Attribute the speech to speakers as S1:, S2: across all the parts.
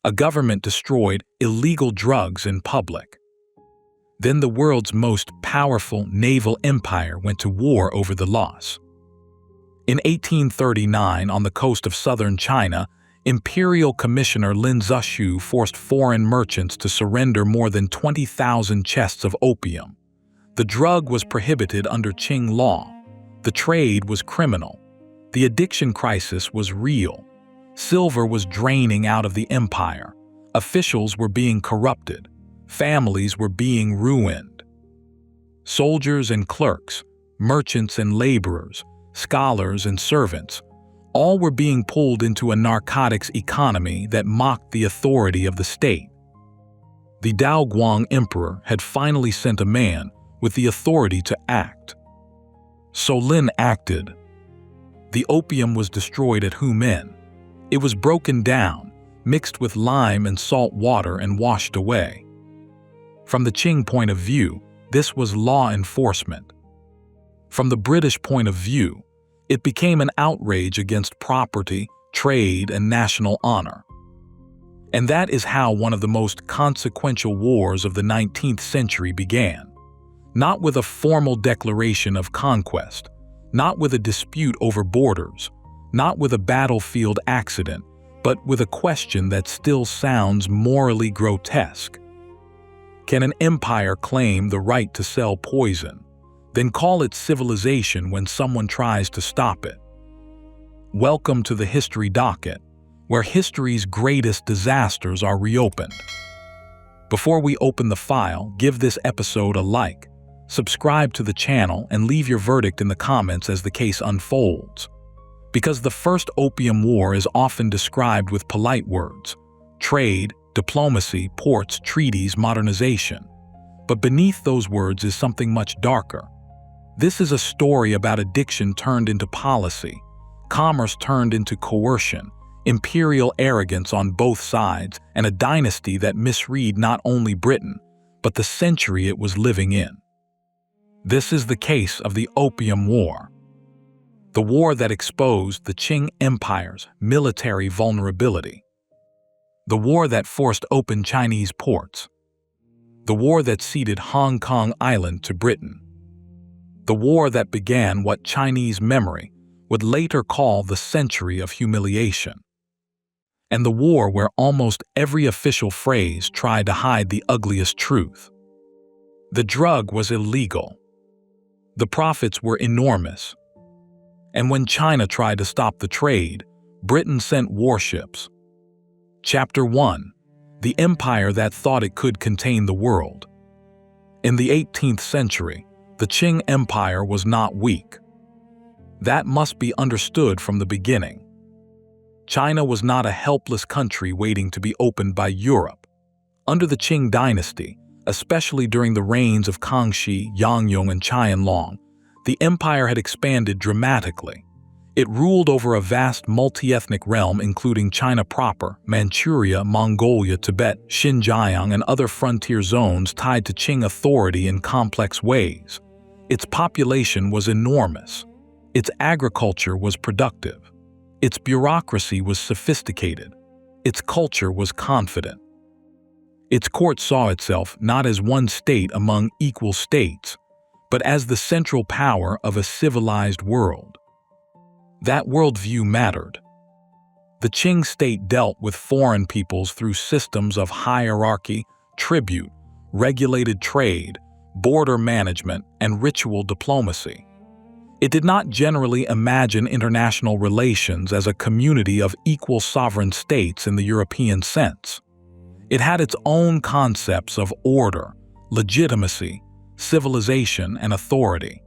S1: A government destroyed illegal drugs in public. Then the world's most powerful naval empire went to war over the loss. In 1839, on the coast of southern China, Imperial Commissioner Lin Zexu forced foreign merchants to surrender more than 20,000 chests of opium. The drug was prohibited under Qing law. The trade was criminal. The addiction crisis was real. Silver was draining out of the empire. Officials were being corrupted. Families were being ruined. Soldiers and clerks, merchants and laborers, scholars and servants, all were being pulled into a narcotics economy that mocked the authority of the state. The Daoguang emperor had finally sent a man with the authority to act. So Lin acted. The opium was destroyed at Humen. It was broken down, mixed with lime and salt water and washed away. From the Qing point of view, this was law enforcement. From the British point of view, it became an outrage against property, trade, and national honor. And that is how one of the most consequential wars of the 19th century began. Not with a formal declaration of conquest, not with a dispute over borders, not with a battlefield accident, but with a question that still sounds morally grotesque. Can an empire claim the right to sell poison, then call it civilization when someone tries to stop it? Welcome to the History Docket, where history's greatest disasters are reopened. Before we open the file, give this episode a like, subscribe to the channel, and leave your verdict in the comments as the case unfolds. Because the First Opium War is often described with polite words: trade, diplomacy, ports, treaties, modernization. But beneath those words is something much darker. This is a story about addiction turned into policy, commerce turned into coercion, imperial arrogance on both sides, and a dynasty that misread not only Britain, but the century it was living in. This is the case of the Opium War. The war that exposed the Qing Empire's military vulnerability. The war that forced open Chinese ports. The war that ceded Hong Kong Island to Britain. The war that began what Chinese memory would later call the century of humiliation. And the war where almost every official phrase tried to hide the ugliest truth. The drug was illegal. The profits were enormous. And when China tried to stop the trade, Britain sent warships. Chapter 1. The empire that thought it could contain the world. In the 18th century, the Qing Empire was not weak. That must be understood from the beginning. China was not a helpless country waiting to be opened by Europe. Under the Qing dynasty, especially during the reigns of Kangxi, Yangyong, and Qianlong, the empire had expanded dramatically. It ruled over a vast multi-ethnic realm including China proper, Manchuria, Mongolia, Tibet, Xinjiang, and other frontier zones tied to Qing authority in complex ways. Its population was enormous. Its agriculture was productive. Its bureaucracy was sophisticated. Its culture was confident. Its court saw itself not as one state among equal states, but as the central power of a civilized world. That worldview mattered. The Qing state dealt with foreign peoples through systems of hierarchy, tribute, regulated trade, border management, and ritual diplomacy. It did not generally imagine international relations as a community of equal sovereign states in the European sense. It had its own concepts of order, legitimacy, civilization, and authority.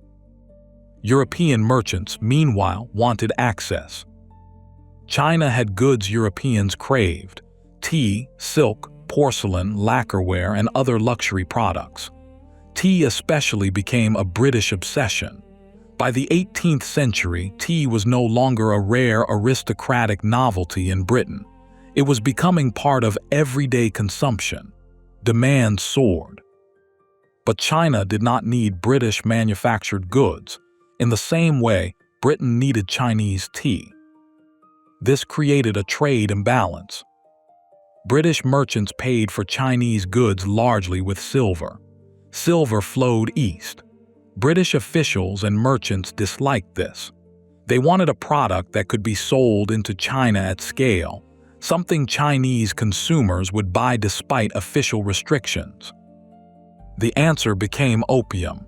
S1: European merchants, meanwhile, wanted access. China had goods Europeans craved: tea, silk, porcelain, lacquerware, and other luxury products. Tea especially became a British obsession. By the 18th century, tea was no longer a rare aristocratic novelty in Britain. It was becoming part of everyday consumption. Demand soared. But China did not need British-manufactured goods. In the same way, Britain needed Chinese tea. This created a trade imbalance. British merchants paid for Chinese goods largely with silver. Silver flowed east. British officials and merchants disliked this. They wanted a product that could be sold into China at scale, something Chinese consumers would buy despite official restrictions. The answer became opium.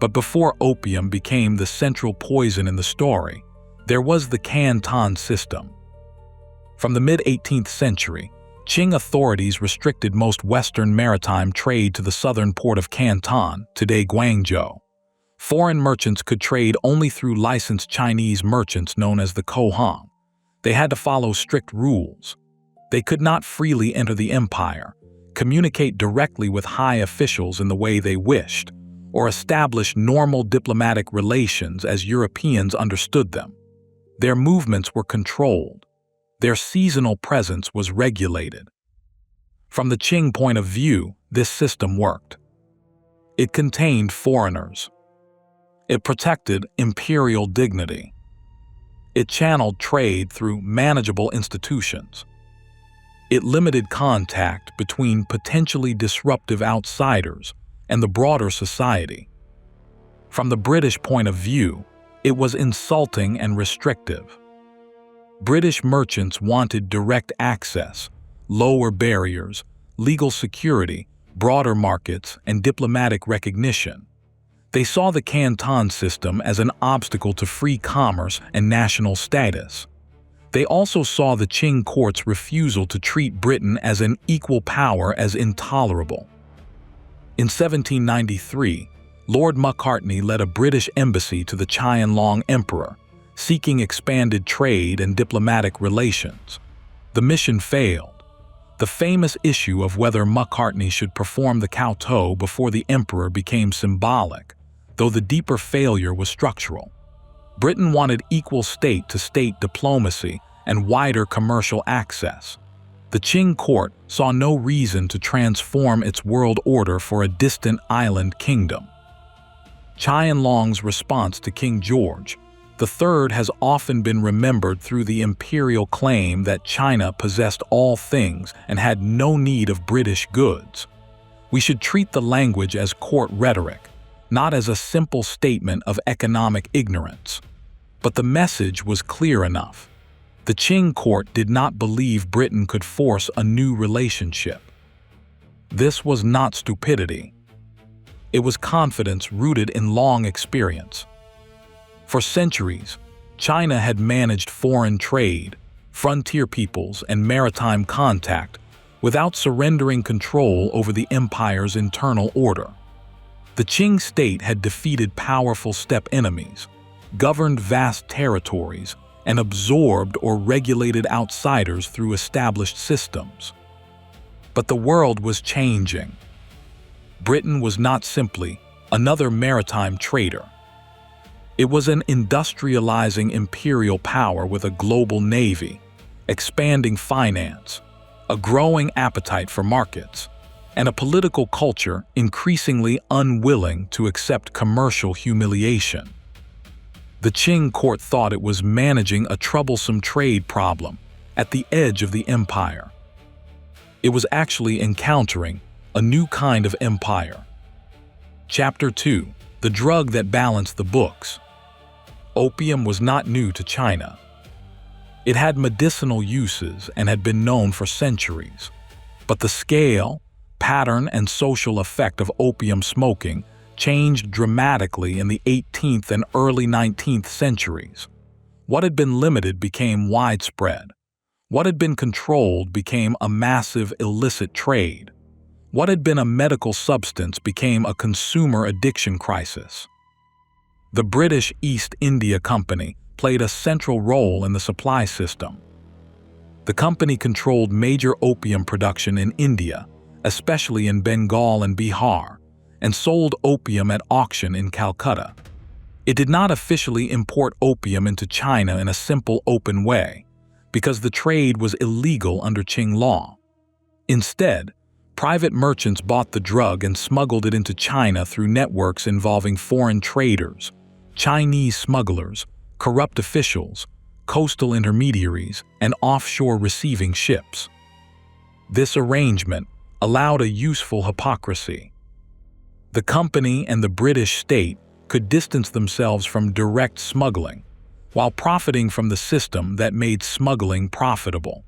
S1: But before opium became the central poison in the story, there was the Canton System. From the mid-18th century, Qing authorities restricted most Western maritime trade to the southern port of Canton, today Guangzhou. Foreign merchants could trade only through licensed Chinese merchants known as the Kohang. They had to follow strict rules. They could not freely enter the empire, communicate directly with high officials in the way they wished, or establish normal diplomatic relations as Europeans understood them. Their movements were controlled. Their seasonal presence was regulated. From the Qing point of view, this system worked. It contained foreigners. It protected imperial dignity. It channeled trade through manageable institutions. It limited contact between potentially disruptive outsiders and the broader society. From the British point of view, it was insulting and restrictive. British merchants wanted direct access, lower barriers, legal security, broader markets, and diplomatic recognition. They saw the Canton System as an obstacle to free commerce and national status. They also saw the Qing court's refusal to treat Britain as an equal power as intolerable. In 1793, Lord Macartney led a British embassy to the Qianlong Emperor, seeking expanded trade and diplomatic relations. The mission failed. The famous issue of whether Macartney should perform the kowtow before the emperor became symbolic, though the deeper failure was structural. Britain wanted equal state-to-state diplomacy and wider commercial access. The Qing court saw no reason to transform its world order for a distant island kingdom. Qianlong's response to King George III has often been remembered through the imperial claim that China possessed all things and had no need of British goods. We should treat the language as court rhetoric, not as a simple statement of economic ignorance. But the message was clear enough. The Qing court did not believe Britain could force a new relationship. This was not stupidity. It was confidence rooted in long experience. For centuries, China had managed foreign trade, frontier peoples, and maritime contact without surrendering control over the empire's internal order. The Qing state had defeated powerful steppe enemies, governed vast territories, and absorbed or regulated outsiders through established systems. But the world was changing. Britain was not simply another maritime trader. It was an industrializing imperial power with a global navy, expanding finance, a growing appetite for markets, and a political culture increasingly unwilling to accept commercial humiliation. The Qing court thought it was managing a troublesome trade problem at the edge of the empire. It was actually encountering a new kind of empire. Chapter 2: The Drug That Balanced the Books. Opium was not new to China. It had medicinal uses and had been known for centuries. But the scale, pattern, and social effect of opium smoking changed dramatically in the 18th and early 19th centuries. What had been limited became widespread. What had been controlled became a massive illicit trade. What had been a medical substance became a consumer addiction crisis. The British East India Company played a central role in the supply system. The company controlled major opium production in India, especially in Bengal and Bihar, and sold opium at auction in Calcutta. It did not officially import opium into China in a simple open way, because the trade was illegal under Qing law. Instead, private merchants bought the drug and smuggled it into China through networks involving foreign traders, Chinese smugglers, corrupt officials, coastal intermediaries, and offshore receiving ships. This arrangement allowed a useful hypocrisy. The company and the British state could distance themselves from direct smuggling, while profiting from the system that made smuggling profitable.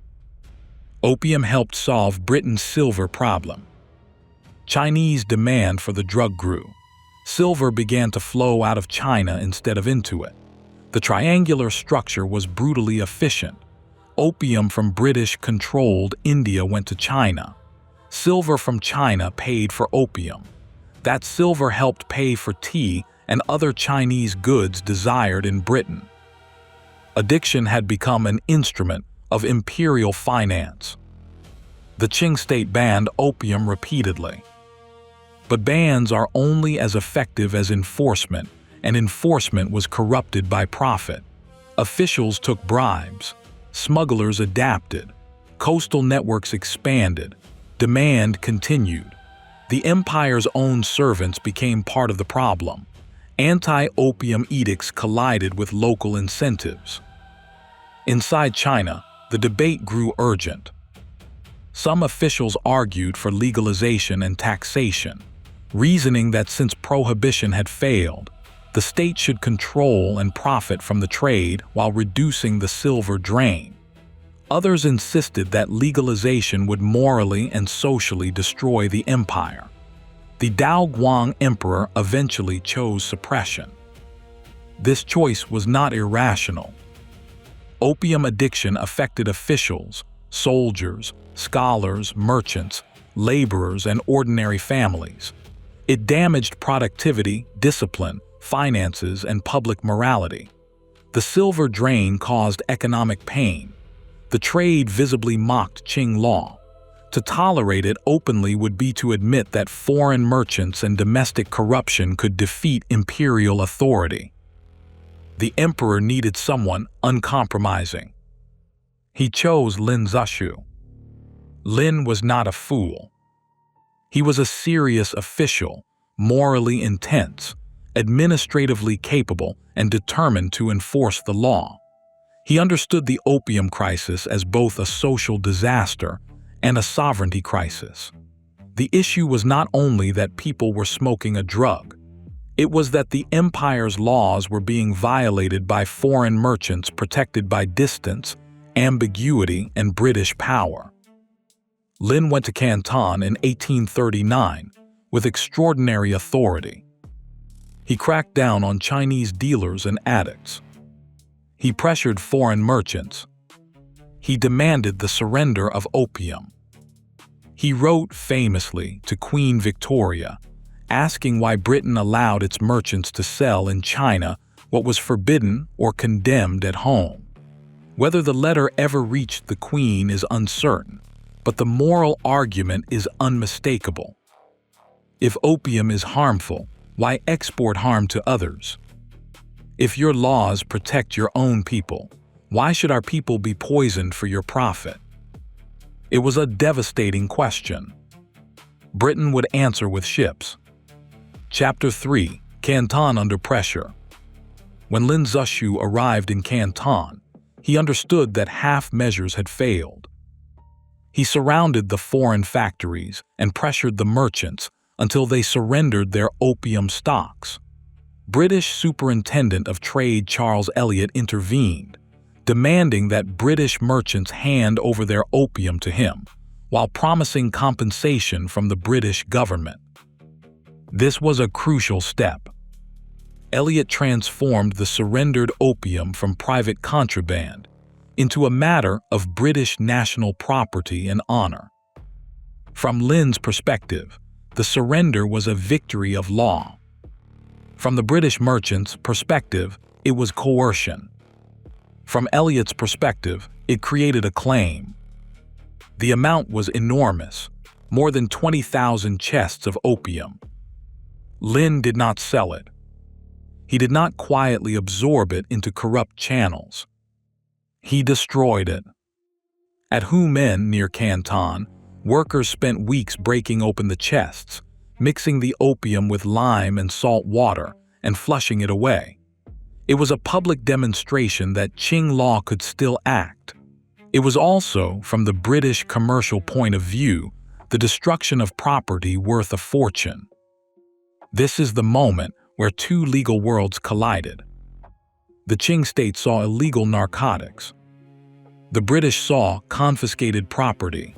S1: Opium helped solve Britain's silver problem. Chinese demand for the drug grew. Silver began to flow out of China instead of into it. The triangular structure was brutally efficient. Opium from British-controlled India went to China. Silver from China paid for opium. That silver helped pay for tea and other Chinese goods desired in Britain. Addiction had become an instrument of imperial finance. The Qing state banned opium repeatedly. But bans are only as effective as enforcement, and enforcement was corrupted by profit. Officials took bribes. Smugglers adapted. Coastal networks expanded. Demand continued. The empire's own servants became part of the problem. Anti-opium edicts collided with local incentives. Inside China, the debate grew urgent. Some officials argued for legalization and taxation, reasoning that since prohibition had failed, the state should control and profit from the trade while reducing the silver drain. Others insisted that legalization would morally and socially destroy the empire. The Daoguang emperor eventually chose suppression. This choice was not irrational. Opium addiction affected officials, soldiers, scholars, merchants, laborers, and ordinary families. It damaged productivity, discipline, finances, and public morality. The silver drain caused economic pain. The trade visibly mocked Qing law. To tolerate it openly would be to admit that foreign merchants and domestic corruption could defeat imperial authority. The emperor needed someone uncompromising. He chose Lin Zexu. Lin was not a fool. He was a serious official, morally intense, administratively capable, and determined to enforce the law. He understood the opium crisis as both a social disaster and a sovereignty crisis. The issue was not only that people were smoking a drug, it was that the empire's laws were being violated by foreign merchants protected by distance, ambiguity, and British power. Lin went to Canton in 1839 with extraordinary authority. He cracked down on Chinese dealers and addicts. He pressured foreign merchants. He demanded the surrender of opium. He wrote famously to Queen Victoria, asking why Britain allowed its merchants to sell in China what was forbidden or condemned at home. Whether the letter ever reached the Queen is uncertain, but the moral argument is unmistakable. If opium is harmful, why export harm to others? If your laws protect your own people, why should our people be poisoned for your profit? It was a devastating question. Britain would answer with ships. Chapter 3: Canton under pressure. When Lin Zexu arrived in Canton, he understood that half measures had failed. He surrounded the foreign factories and pressured the merchants until they surrendered their opium stocks. British Superintendent of Trade Charles Elliot intervened, demanding that British merchants hand over their opium to him, while promising compensation from the British government. This was a crucial step. Elliot transformed the surrendered opium from private contraband into a matter of British national property and honor. From Lin's perspective, the surrender was a victory of law. From the British merchants' perspective, it was coercion. From Elliot's perspective, it created a claim. The amount was enormous, more than 20,000 chests of opium. Lin did not sell it. He did not quietly absorb it into corrupt channels. He destroyed it. At Humen, near Canton, workers spent weeks breaking open the chests, mixing the opium with lime and salt water, and flushing it away. It was a public demonstration that Qing law could still act. It was also, from the British commercial point of view, the destruction of property worth a fortune. This is the moment where two legal worlds collided. The Qing state saw illegal narcotics. The British saw confiscated property.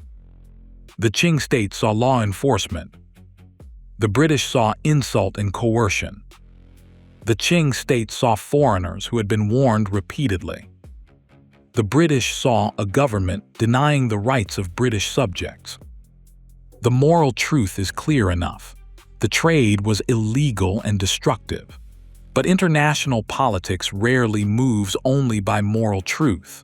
S1: The Qing state saw law enforcement. The British saw insult and coercion. The Qing state saw foreigners who had been warned repeatedly. The British saw a government denying the rights of British subjects. The moral truth is clear enough. The trade was illegal and destructive. But international politics rarely moves only by moral truth.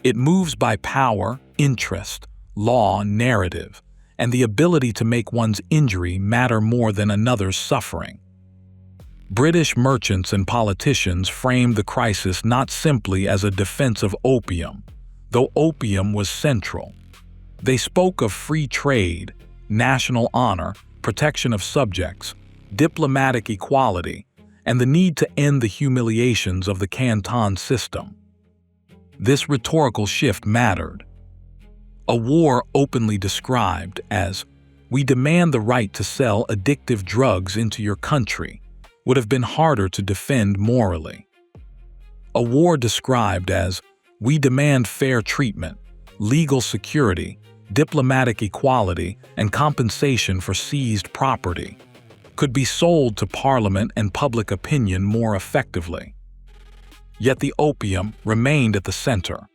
S1: It moves by power, interest, law, narrative, and the ability to make one's injury matter more than another's suffering. British merchants and politicians framed the crisis not simply as a defense of opium, though opium was central. They spoke of free trade, national honor, protection of subjects, diplomatic equality, and the need to end the humiliations of the Canton System. This rhetorical shift mattered. A war openly described as, "We demand the right to sell addictive drugs into your country," would have been harder to defend morally. A war described as, "We demand fair treatment, legal security, diplomatic equality, and compensation for seized property," could be sold to Parliament and public opinion more effectively. Yet the opium remained at the center.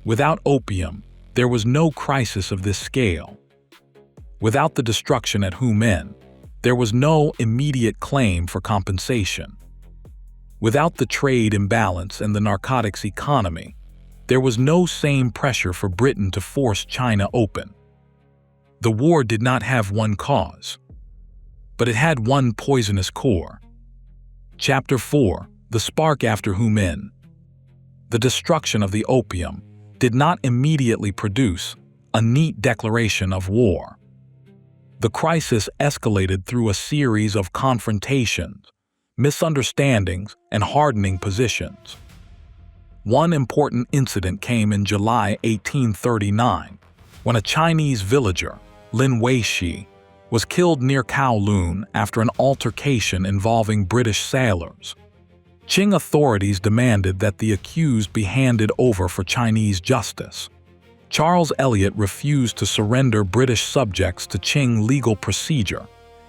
S1: Without opium, there was no crisis of this scale. Without the destruction at Humen, there was no immediate claim for compensation. Without the trade imbalance and the narcotics economy, there was no same pressure for Britain to force China open. The war did not have one cause, but it had one poisonous core. Chapter 4: The Spark After Humen. The destruction of the opium did not immediately produce a neat declaration of war. The crisis escalated through a series of confrontations, misunderstandings, and hardening positions. One important incident came in July 1839, when a Chinese villager, Lin Zexu, was killed near Kowloon after an altercation involving British sailors. Qing authorities demanded that the accused be handed over for Chinese justice. Charles Elliot refused to surrender British subjects to Qing legal procedure,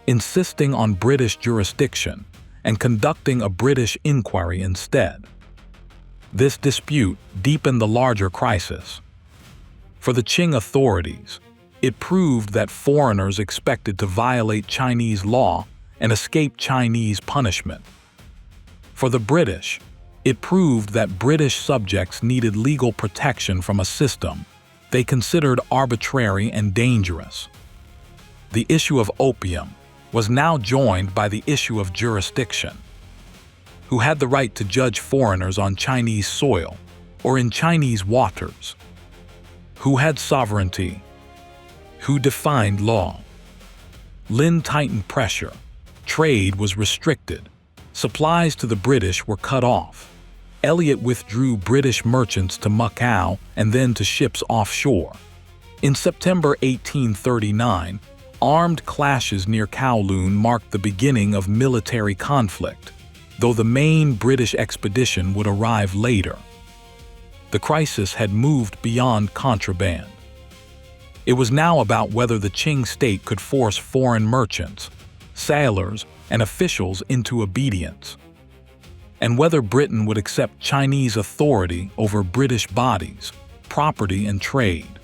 S1: insisting on British jurisdiction and conducting a British inquiry instead. This dispute deepened the larger crisis. For the Qing authorities, it proved that foreigners expected to violate Chinese law and escape Chinese punishment. For the British, it proved that British subjects needed legal protection from a system they considered arbitrary and dangerous. The issue of opium was now joined by the issue of jurisdiction. Who had the right to judge foreigners on Chinese soil or in Chinese waters? Who had sovereignty? Who defined law? Lin tightened pressure. Trade was restricted. Supplies to the British were cut off. Elliot withdrew British merchants to Macau and then to ships offshore. In September 1839, armed clashes near Kowloon marked the beginning of military conflict, though the main British expedition would arrive later. The crisis had moved beyond contraband. It was now about whether the Qing state could force foreign merchants, sailors, and officials into obedience, and whether Britain would accept Chinese authority over British bodies, property, and trade.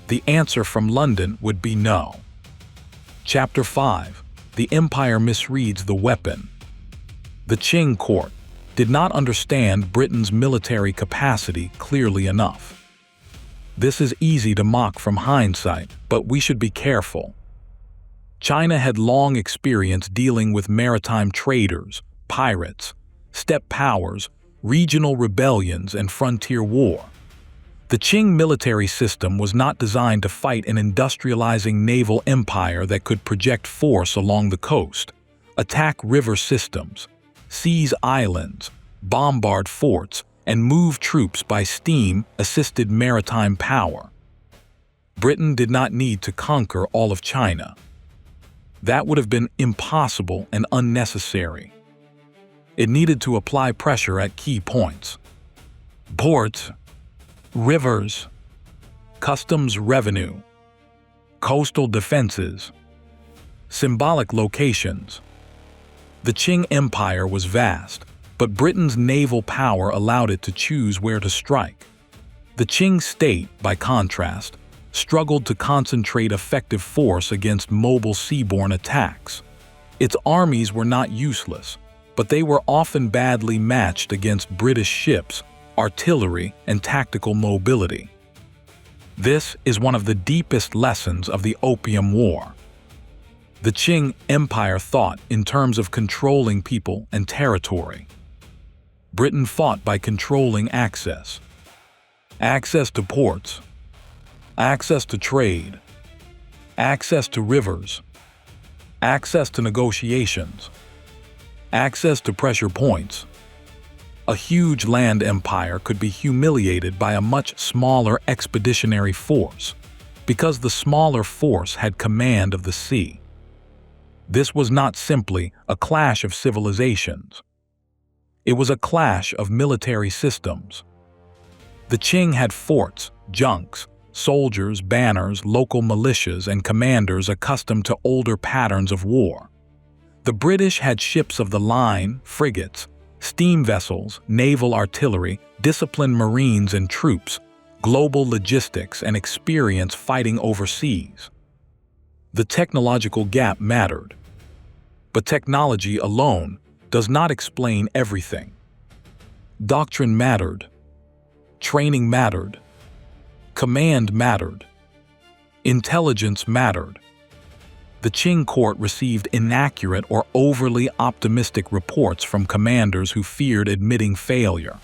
S1: The answer from London would be no. Chapter 5: The Empire Misreads the Weapon. The Qing court did not understand Britain's military capacity clearly enough. This is easy to mock from hindsight, but we should be careful. China had long experience dealing with maritime traders, pirates, steppe powers, regional rebellions, and frontier war. The Qing military system was not designed to fight an industrializing naval empire that could project force along the coast, attack river systems, seize islands, bombard forts, and move troops by steam-assisted maritime power. Britain did not need to conquer all of China. That would have been impossible and unnecessary. It needed to apply pressure at key points: ports, rivers, customs revenue, coastal defenses, symbolic locations. The Qing Empire was vast, but Britain's naval power allowed it to choose where to strike. The Qing state, by contrast, struggled to concentrate effective force against mobile seaborne attacks. Its armies were not useless, but they were often badly matched against British ships, artillery, and tactical mobility. This is one of the deepest lessons of the Opium War. The Qing Empire thought in terms of controlling people and territory. Britain fought by controlling access. Access to ports, access to trade, access to rivers, access to negotiations, access to pressure points. A huge land empire could be humiliated by a much smaller expeditionary force, because the smaller force had command of the sea. This was not simply a clash of civilizations. It was a clash of military systems. The Qing had forts, junks, soldiers, banners, local militias, and commanders accustomed to older patterns of war. The British had ships of the line, frigates, steam vessels, naval artillery, disciplined marines and troops, global logistics, and experience fighting overseas. The technological gap mattered. But technology alone does not explain everything. Doctrine mattered. Training mattered. Command mattered. Intelligence mattered. The Qing court received inaccurate or overly optimistic reports from commanders who feared admitting failure.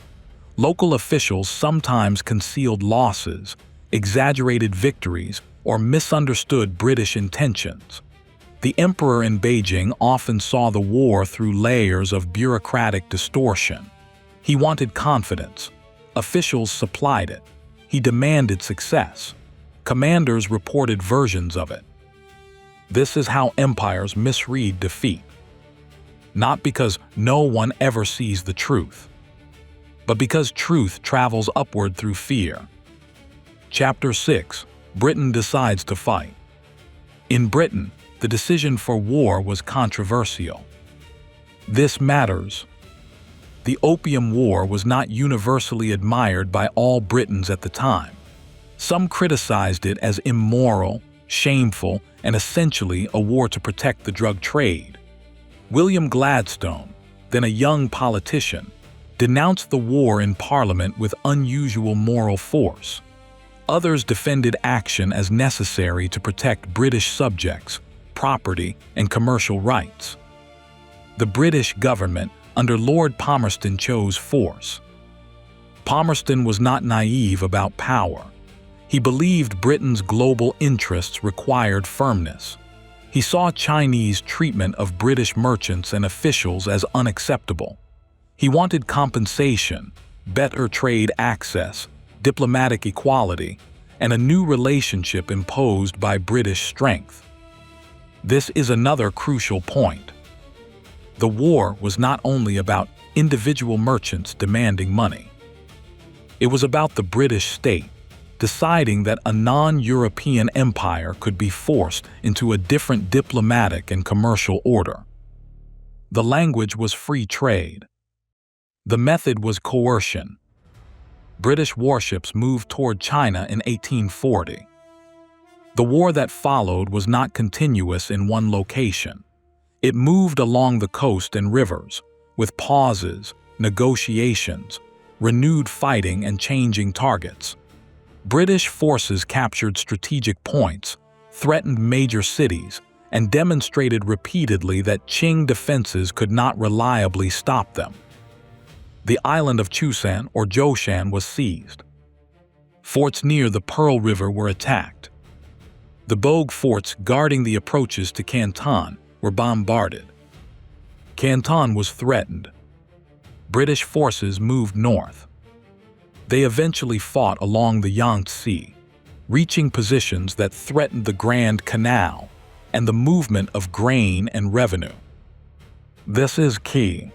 S1: Local officials sometimes concealed losses, exaggerated victories, or misunderstood British intentions. The emperor in Beijing often saw the war through layers of bureaucratic distortion. He wanted confidence. Officials supplied it. He demanded success. Commanders reported versions of it. This is how empires misread defeat. Not because no one ever sees the truth, but because truth travels upward through fear. Chapter 6. Britain decides to fight. In Britain, the decision for war was controversial. This matters. The Opium War was not universally admired by all Britons at the time. Some criticized it as immoral, shameful, and essentially a war to protect the drug trade. William Gladstone, then a young politician, denounced the war in Parliament with unusual moral force. Others defended action as necessary to protect British subjects, property, and commercial rights. The British government under Lord Palmerston chose force. Palmerston was not naive about power. He believed Britain's global interests required firmness. He saw Chinese treatment of British merchants and officials as unacceptable. He wanted compensation, better trade access, diplomatic equality, and a new relationship imposed by British strength. This is another crucial point. The war was not only about individual merchants demanding money. It was about the British state deciding that a non-European empire could be forced into a different diplomatic and commercial order. The language was free trade. The method was coercion. British warships moved toward China in 1840. The war that followed was not continuous in one location. It moved along the coast and rivers, with pauses, negotiations, renewed fighting, and changing targets. British forces captured strategic points, threatened major cities, and demonstrated repeatedly that Qing defenses could not reliably stop them. The island of Chusan or Zhoushan was seized. Forts near the Pearl River were attacked. The Bogue forts guarding the approaches to Canton were bombarded. Canton was threatened. British forces moved north. They eventually fought along the Yangtze, reaching positions that threatened the Grand Canal and the movement of grain and revenue. This is key.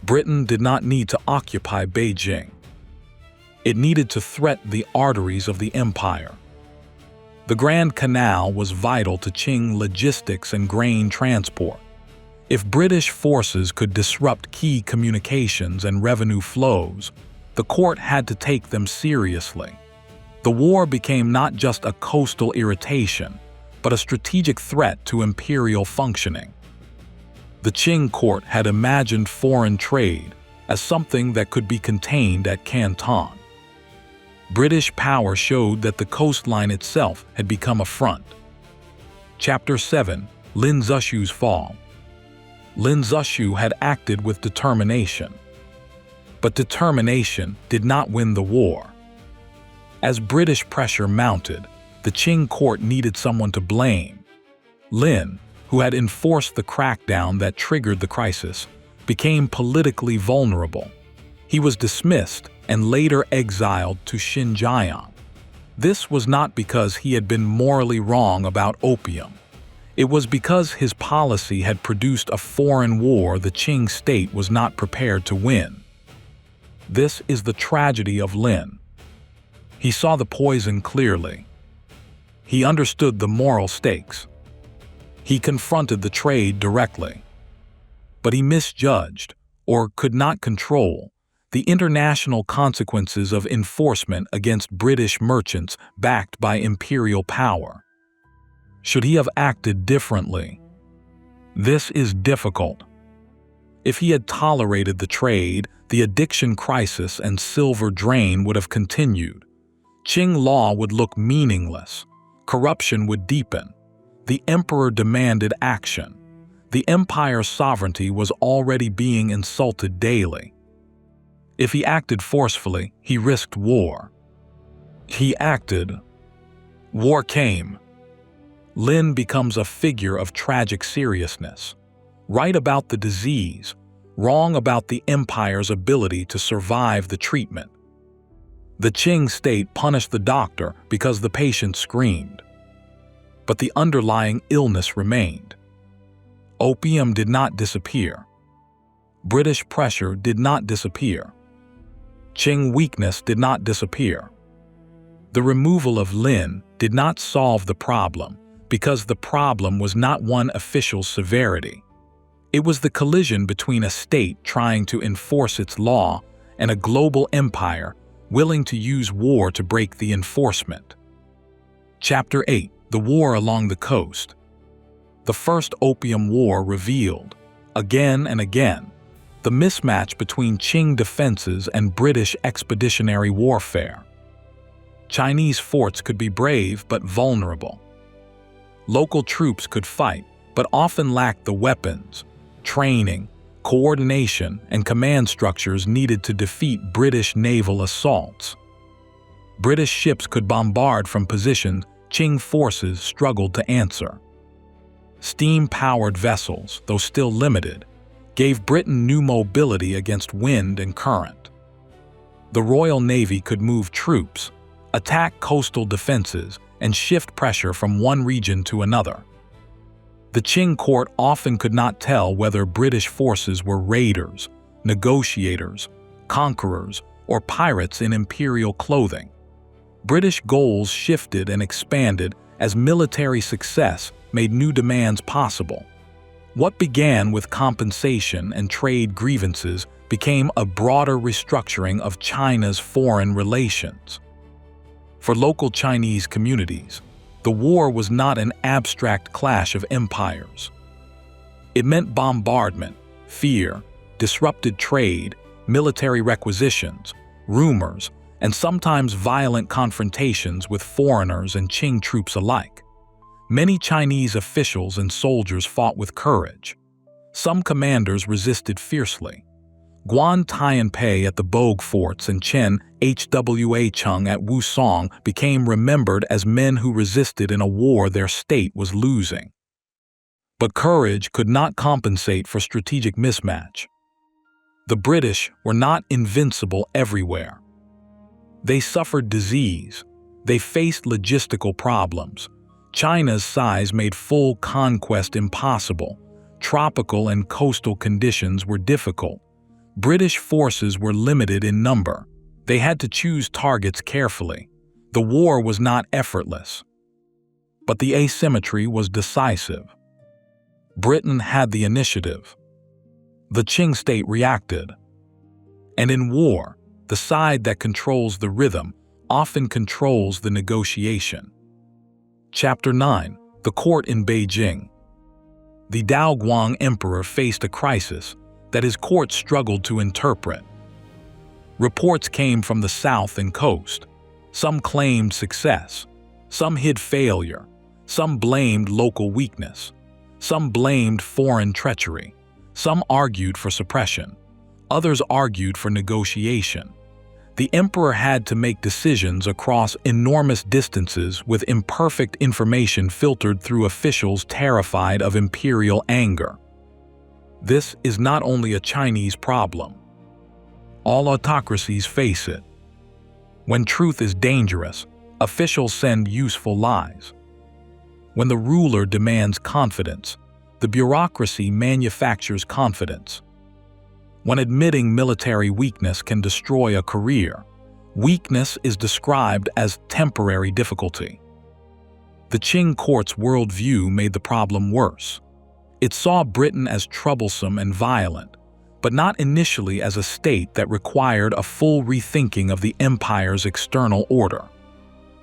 S1: Britain did not need to occupy Beijing. It needed to threaten the arteries of the empire. The Grand Canal was vital to Qing logistics and grain transport. If British forces could disrupt key communications and revenue flows, the court had to take them seriously. The war became not just a coastal irritation, but a strategic threat to imperial functioning. The Qing court had imagined foreign trade as something that could be contained at Canton. British power showed that the coastline itself had become a front. Chapter 7: Lin Zexu's Fall. Lin Zexu had acted with determination. But determination did not win the war. As British pressure mounted, the Qing court needed someone to blame. Lin, who had enforced the crackdown that triggered the crisis, became politically vulnerable. He was dismissed and later exiled to Xinjiang. This was not because he had been morally wrong about opium. It was because his policy had produced a foreign war the Qing state was not prepared to win. This is the tragedy of Lin. He saw the poison clearly. He understood the moral stakes. He confronted the trade directly. But he misjudged, or could not control, the international consequences of enforcement against British merchants backed by imperial power. Should he have acted differently? This is difficult. If he had tolerated the trade, the addiction crisis and silver drain would have continued. Qing law would look meaningless. Corruption would deepen. The emperor demanded action. The empire's sovereignty was already being insulted daily. If he acted forcefully, he risked war. He acted. War came. Lin becomes a figure of tragic seriousness. Right about the disease, wrong about the empire's ability to survive the treatment. The Qing state punished the doctor because the patient screamed. But the underlying illness remained. Opium did not disappear. British pressure did not disappear. Qing weakness did not disappear. The removal of Lin did not solve the problem because the problem was not one official's severity. It was the collision between a state trying to enforce its law and a global empire willing to use war to break the enforcement. Chapter 8: The War Along the Coast. The First Opium War revealed, again and again, the mismatch between Qing defenses and British expeditionary warfare. Chinese forts could be brave but vulnerable. Local troops could fight, but often lacked the weapons, training, coordination, and command structures needed to defeat British naval assaults. British ships could bombard from positions Qing forces struggled to answer. Steam-powered vessels, though still limited, gave Britain new mobility against wind and current. The Royal Navy could move troops, attack coastal defenses, and shift pressure from one region to another. The Qing court often could not tell whether British forces were raiders, negotiators, conquerors, or pirates in imperial clothing. British goals shifted and expanded as military success made new demands possible. What began with compensation and trade grievances became a broader restructuring of China's foreign relations. For local Chinese communities, the war was not an abstract clash of empires. It meant bombardment, fear, disrupted trade, military requisitions, rumors, and sometimes violent confrontations with foreigners and Qing troops alike. Many Chinese officials and soldiers fought with courage. Some commanders resisted fiercely. Guan Tianpei at the Bogue forts and Chen Hwa Chung at Wusong became remembered as men who resisted in a war their state was losing. But courage could not compensate for strategic mismatch. The British were not invincible everywhere. They suffered disease. They faced logistical problems. China's size made full conquest impossible. Tropical and coastal conditions were difficult. British forces were limited in number. They had to choose targets carefully. The war was not effortless. But the asymmetry was decisive. Britain had the initiative. The Qing state reacted. And in war, the side that controls the rhythm often controls the negotiation. Chapter 9. The Court in Beijing. The Daoguang Emperor faced a crisis that his court struggled to interpret. Reports came from the south and coast. Some claimed success. Some hid failure. Some blamed local weakness. Some blamed foreign treachery. Some argued for suppression. Others argued for negotiation. The emperor had to make decisions across enormous distances with imperfect information filtered through officials terrified of imperial anger. This is not only a Chinese problem. All autocracies face it. When truth is dangerous, officials send useful lies. When the ruler demands confidence, the bureaucracy manufactures confidence. When admitting military weakness can destroy a career, weakness is described as temporary difficulty. The Qing court's worldview made the problem worse. It saw Britain as troublesome and violent, but not initially as a state that required a full rethinking of the empire's external order.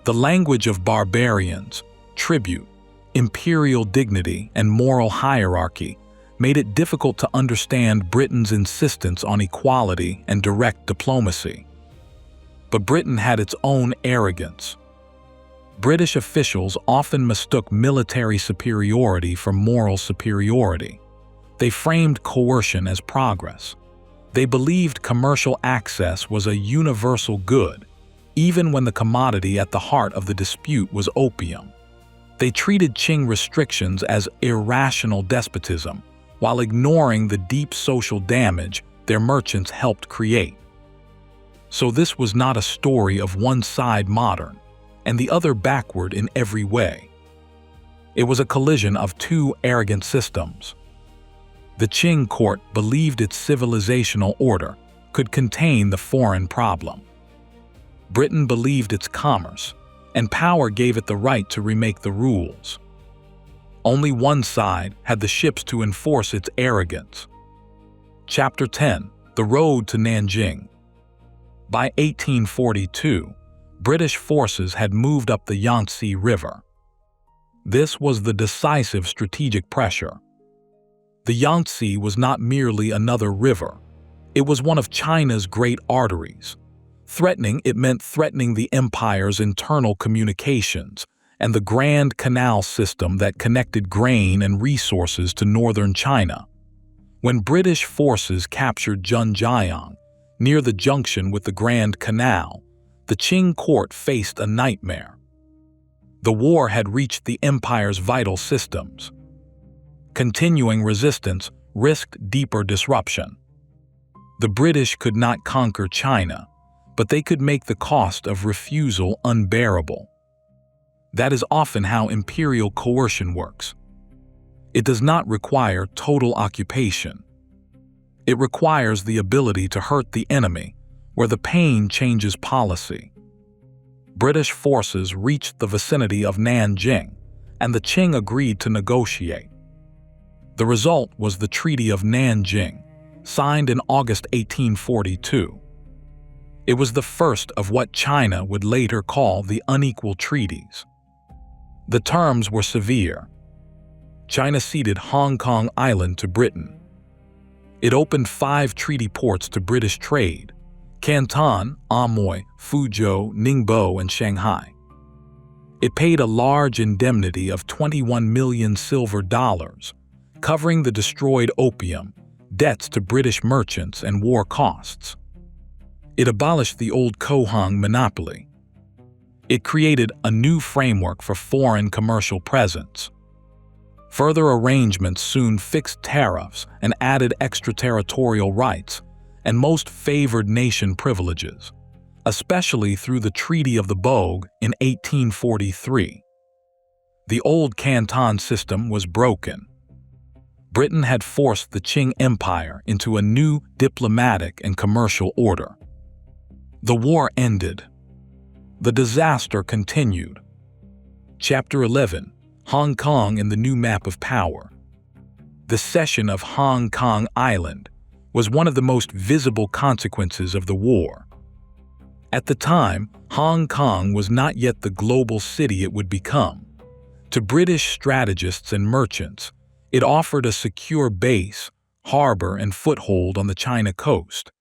S1: The language of barbarians, tribute, imperial dignity, and moral hierarchy made it difficult to understand Britain's insistence on equality and direct diplomacy. But Britain had its own arrogance. British officials often mistook military superiority for moral superiority. They framed coercion as progress. They believed commercial access was a universal good, even when the commodity at the heart of the dispute was opium. They treated Qing restrictions as irrational despotism, while ignoring the deep social damage their merchants helped create. So this was not a story of one side modern and the other backward in every way. It was a collision of two arrogant systems. The Qing court believed its civilizational order could contain the foreign problem. Britain believed its commerce, and power gave it the right to remake the rules. Only one side had the ships to enforce its arrogance. Chapter 10. The Road to Nanjing. By 1842, British forces had moved up the Yangtze River. This was the decisive strategic pressure. The Yangtze was not merely another river. It was one of China's great arteries. Threatening it meant threatening the empire's internal communications and the Grand Canal system that connected grain and resources to northern China. When British forces captured Zhenjiang, near the junction with the Grand Canal, the Qing court faced a nightmare. The war had reached the empire's vital systems. Continuing resistance risked deeper disruption. The British could not conquer China, but they could make the cost of refusal unbearable. That is often how imperial coercion works. It does not require total occupation. It requires the ability to hurt the enemy, where the pain changes policy. British forces reached the vicinity of Nanjing, and the Qing agreed to negotiate. The result was the Treaty of Nanjing, signed in August 1842. It was the first of what China would later call the unequal treaties. The terms were severe. China ceded Hong Kong Island to Britain. It opened 5 treaty ports to British trade: Canton, Amoy, Fuzhou, Ningbo, and Shanghai. It paid a large indemnity of 21 million silver dollars, covering the destroyed opium, debts to British merchants, and war costs. It abolished the old Kohang monopoly. It created a new framework for foreign commercial presence. Further arrangements soon fixed tariffs and added extraterritorial rights and most favored nation privileges, especially through the Treaty of the Bogue in 1843. The old Canton System was broken. Britain had forced the Qing Empire into a new diplomatic and commercial order. The war ended. The disaster continued. Chapter 11: Hong Kong and the New Map of Power. The cession of Hong Kong Island was one of the most visible consequences of the war. At the time, Hong Kong was not yet the global city it would become. To British strategists and merchants, it offered a secure base, harbor, and foothold on the China coast.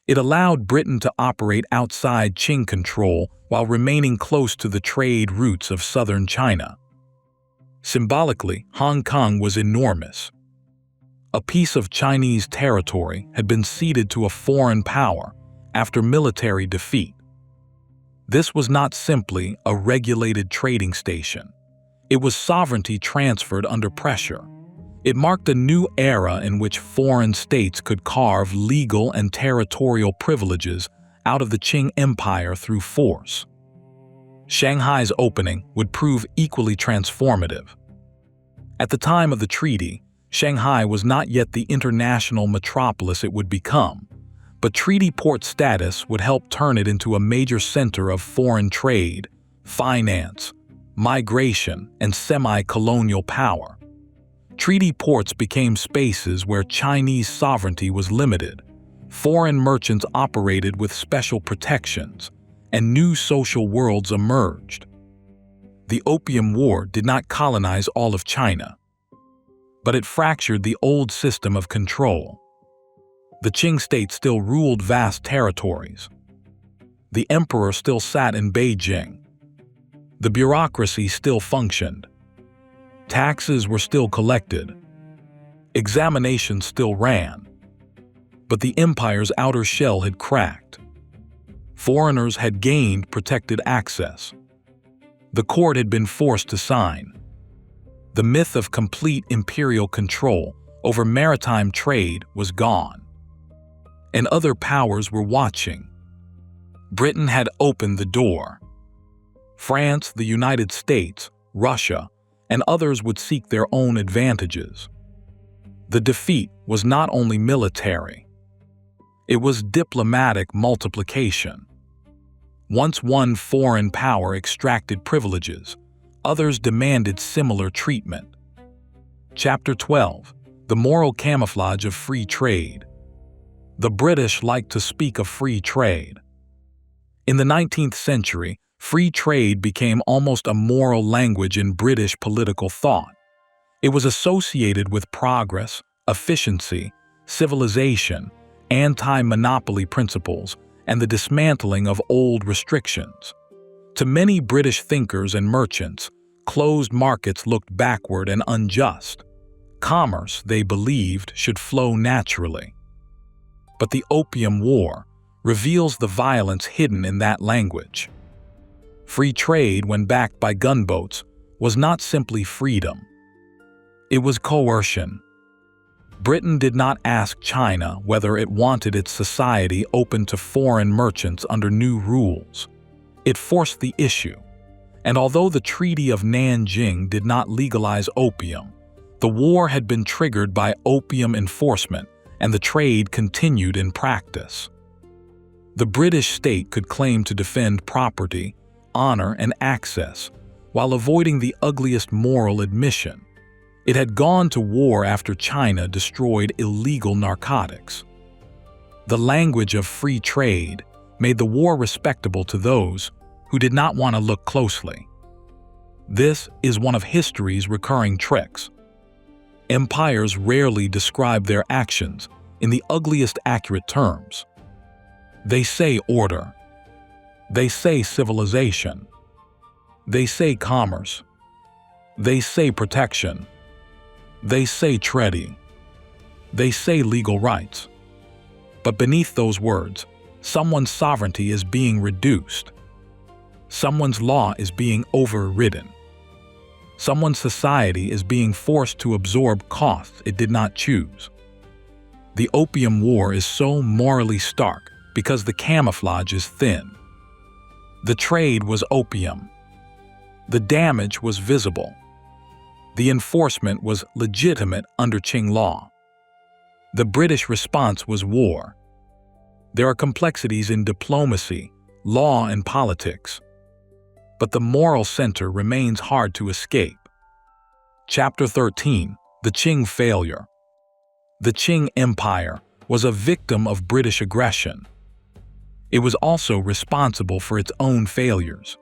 S1: It allowed Britain to operate outside Qing control while remaining close to the trade routes of southern China. Symbolically, Hong Kong was enormous. A piece of Chinese territory had been ceded to a foreign power after military defeat. This was not simply a regulated trading station. It was sovereignty transferred under pressure. It marked a new era in which foreign states could carve legal and territorial privileges out of the Qing Empire through force. Shanghai's opening would prove equally transformative. At the time of the treaty, Shanghai was not yet the international metropolis it would become, but treaty port status would help turn it into a major center of foreign trade, finance, migration, and semi-colonial power. Treaty ports became spaces where Chinese sovereignty was limited, foreign merchants operated with special protections, and new social worlds emerged. The Opium War did not colonize all of China, but it fractured the old system of control. The Qing state still ruled vast territories. The emperor still sat in Beijing. The bureaucracy still functioned. Taxes were still collected. Examinations still ran. But the empire's outer shell had cracked. Foreigners had gained protected access. The court had been forced to sign. The myth of complete imperial control over maritime trade was gone. And other powers were watching. Britain had opened the door. France, the United States, Russia, and others would seek their own advantages. The defeat was not only military. It was diplomatic multiplication. Once one foreign power extracted privileges, others demanded similar treatment. Chapter 12: The Moral Camouflage of Free Trade. The British liked to speak of free trade. In the 19th century, free trade became almost a moral language in British political thought. It was associated with progress, efficiency, civilization, anti-monopoly principles, and the dismantling of old restrictions. To many British thinkers and merchants, closed markets looked backward and unjust. Commerce, they believed, should flow naturally. But the Opium War reveals the violence hidden in that language. Free trade, when backed by gunboats, was not simply freedom. It was coercion. Britain did not ask China whether it wanted its society open to foreign merchants under new rules. It forced the issue. And although the Treaty of Nanjing did not legalize opium, the war had been triggered by opium enforcement, and the trade continued in practice. The British state could claim to defend property, honor, and access, while avoiding the ugliest moral admission. It had gone to war after China destroyed illegal narcotics. The language of free trade made the war respectable to those who did not want to look closely. This is one of history's recurring tricks. Empires rarely describe their actions in the ugliest accurate terms. They say order. They say civilization. They say commerce. They say protection. They say treaty. They say legal rights. But beneath those words, someone's sovereignty is being reduced. Someone's law is being overridden. Someone's society is being forced to absorb costs it did not choose. The Opium War is so morally stark because the camouflage is thin. The trade was opium. The damage was visible. The enforcement was legitimate under Qing law. The British response was war. There are complexities in diplomacy, law, and politics, but the moral center remains hard to escape. Chapter 13: The Qing Failure. The Qing Empire was a victim of British aggression. It was also responsible for its own failures.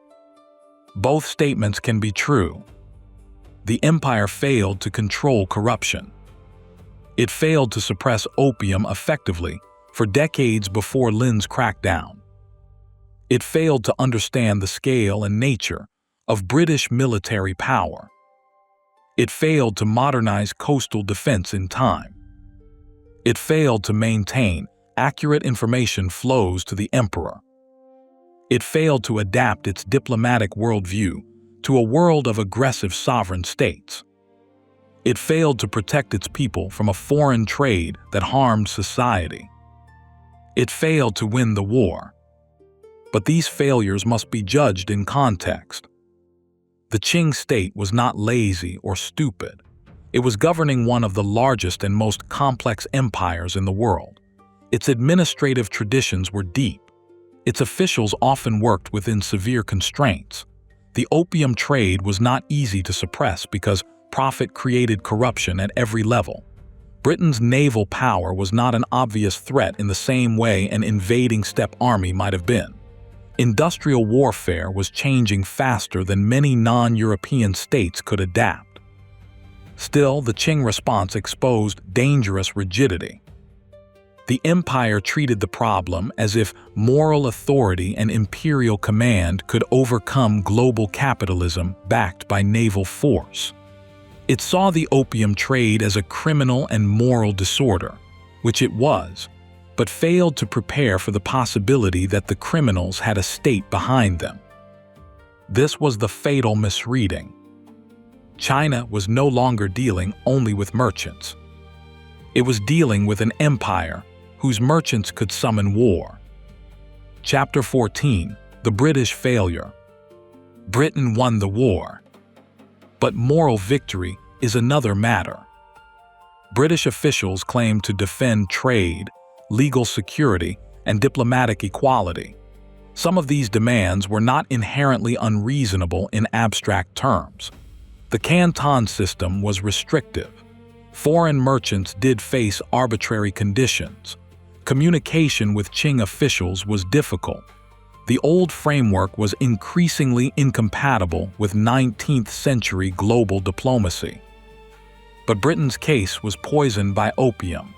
S1: Both statements can be true. The empire failed to control corruption. It failed to suppress opium effectively for decades before Lin's crackdown. It failed to understand the scale and nature of British military power. It failed to modernize coastal defense in time. It failed to maintain accurate information flows to the emperor. It failed to adapt its diplomatic worldview to a world of aggressive sovereign states. It failed to protect its people from a foreign trade that harmed society. It failed to win the war. But these failures must be judged in context. The Qing state was not lazy or stupid. It was governing one of the largest and most complex empires in the world. Its administrative traditions were deep. Its officials often worked within severe constraints. The opium trade was not easy to suppress because profit created corruption at every level. Britain's naval power was not an obvious threat in the same way an invading steppe army might have been. Industrial warfare was changing faster than many non-European states could adapt. Still, the Qing response exposed dangerous rigidity. The empire treated the problem as if moral authority and imperial command could overcome global capitalism backed by naval force. It saw the opium trade as a criminal and moral disorder, which it was, but failed to prepare for the possibility that the criminals had a state behind them. This was the fatal misreading. China was no longer dealing only with merchants. It was dealing with an empire whose merchants could summon war. Chapter 14: The British Failure. Britain won the war. But moral victory is another matter. British officials claimed to defend trade, legal security, and diplomatic equality. Some of these demands were not inherently unreasonable in abstract terms. The Canton System was restrictive. Foreign merchants did face arbitrary conditions. Communication with Qing officials was difficult. The old framework was increasingly incompatible with 19th-century global diplomacy. But Britain's case was poisoned by opium.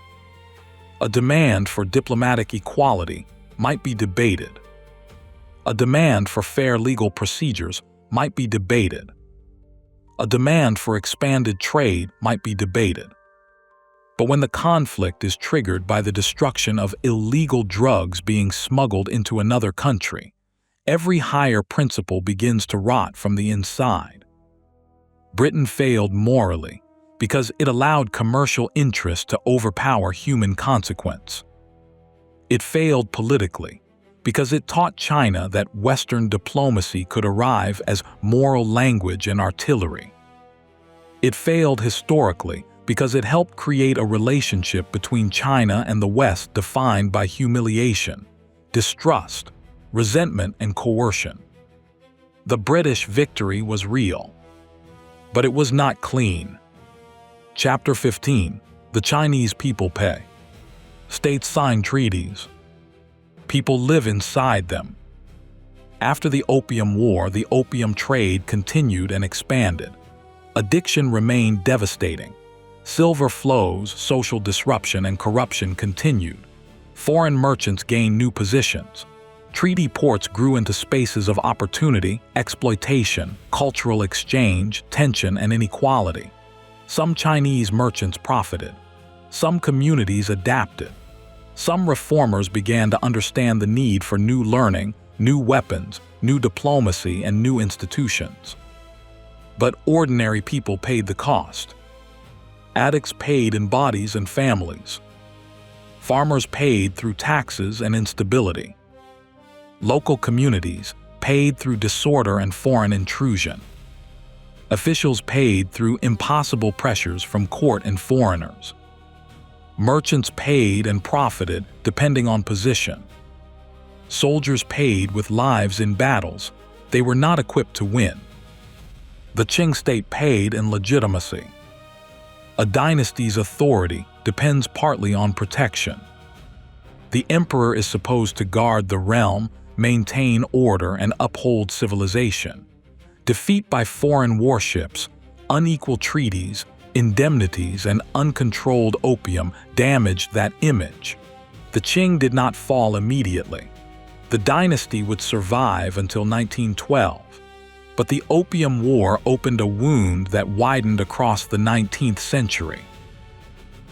S1: A demand for diplomatic equality might be debated. A demand for fair legal procedures might be debated. A demand for expanded trade might be debated. But when the conflict is triggered by the destruction of illegal drugs being smuggled into another country, every higher principle begins to rot from the inside. Britain failed morally because it allowed commercial interests to overpower human consequence. It failed politically because it taught China that Western diplomacy could arrive as moral language and artillery. It failed historically because it helped create a relationship between China and the West defined by humiliation, distrust, resentment, and coercion. The British victory was real, but it was not clean. Chapter 15: The Chinese people pay. States sign treaties. People live inside them. After the Opium War, the opium trade continued and expanded. Addiction remained devastating. Silver flows, social disruption, and corruption continued. Foreign merchants gained new positions. Treaty ports grew into spaces of opportunity, exploitation, cultural exchange, tension, and inequality. Some Chinese merchants profited. Some communities adapted. Some reformers began to understand the need for new learning, new weapons, new diplomacy, and new institutions. But ordinary people paid the cost. Addicts paid in bodies and families. Farmers paid through taxes and instability. Local communities, paid through disorder and foreign intrusion. Officials paid through impossible pressures from court and foreigners. Merchants paid and profited depending on position. Soldiers paid with lives in battles they were not equipped to win. The Qing state paid in legitimacy. A dynasty's authority depends partly on protection. The emperor is supposed to guard the realm, maintain order, and uphold civilization. Defeat by foreign warships, unequal treaties, indemnities, and uncontrolled opium damaged that image. The Qing did not fall immediately. The dynasty would survive until 1912, but the Opium War opened a wound that widened across the 19th century.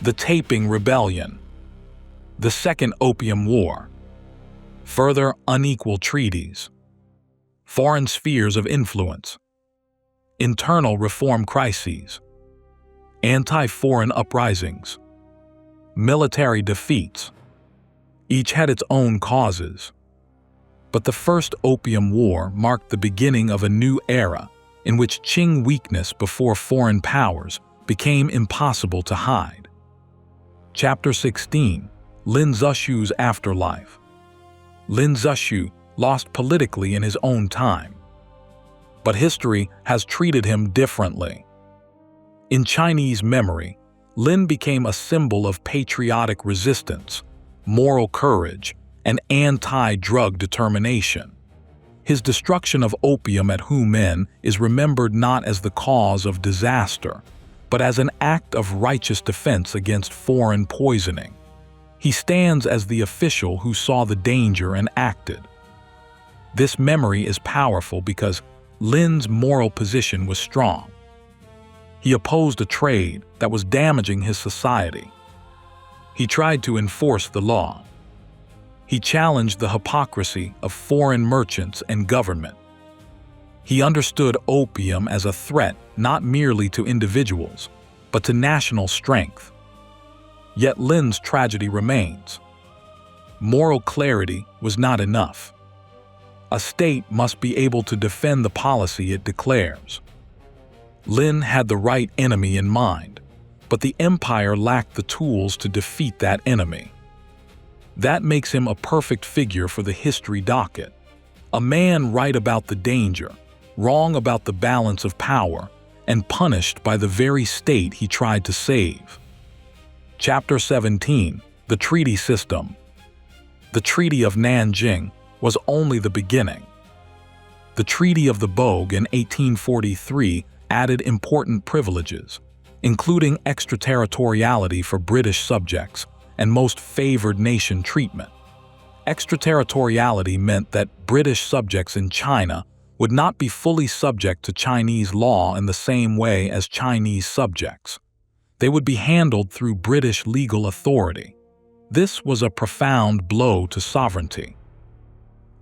S1: The Taiping Rebellion. The Second Opium War. Further unequal treaties. Foreign spheres of influence. Internal reform crises. Anti-foreign uprisings. Military defeats. Each had its own causes. But the First Opium War marked the beginning of a new era in which Qing weakness before foreign powers became impossible to hide. Chapter 16. Lin Zexu's Afterlife. Lin Zexu lost politically in his own time, but history has treated him differently. In Chinese memory, Lin became a symbol of patriotic resistance, moral courage, and anti-drug determination. His destruction of opium at Humen is remembered not as the cause of disaster, but as an act of righteous defense against foreign poisoning. He stands as the official who saw the danger and acted. This memory is powerful because Lin's moral position was strong. He opposed a trade that was damaging his society. He tried to enforce the law. He challenged the hypocrisy of foreign merchants and government. He understood opium as a threat not merely to individuals, but to national strength. Yet Lin's tragedy remains. Moral clarity was not enough. A state must be able to defend the policy it declares. Lin had the right enemy in mind, but the empire lacked the tools to defeat that enemy. That makes him a perfect figure for the History Docket. A man right about the danger, wrong about the balance of power, and punished by the very state he tried to save. Chapter 17. The Treaty System. The Treaty of Nanjing was only the beginning. The Treaty of the Bogue in 1843 added important privileges, including extraterritoriality for British subjects and most favored nation treatment. Extraterritoriality meant that British subjects in China would not be fully subject to Chinese law in the same way as Chinese subjects. They would be handled through British legal authority. This was a profound blow to sovereignty.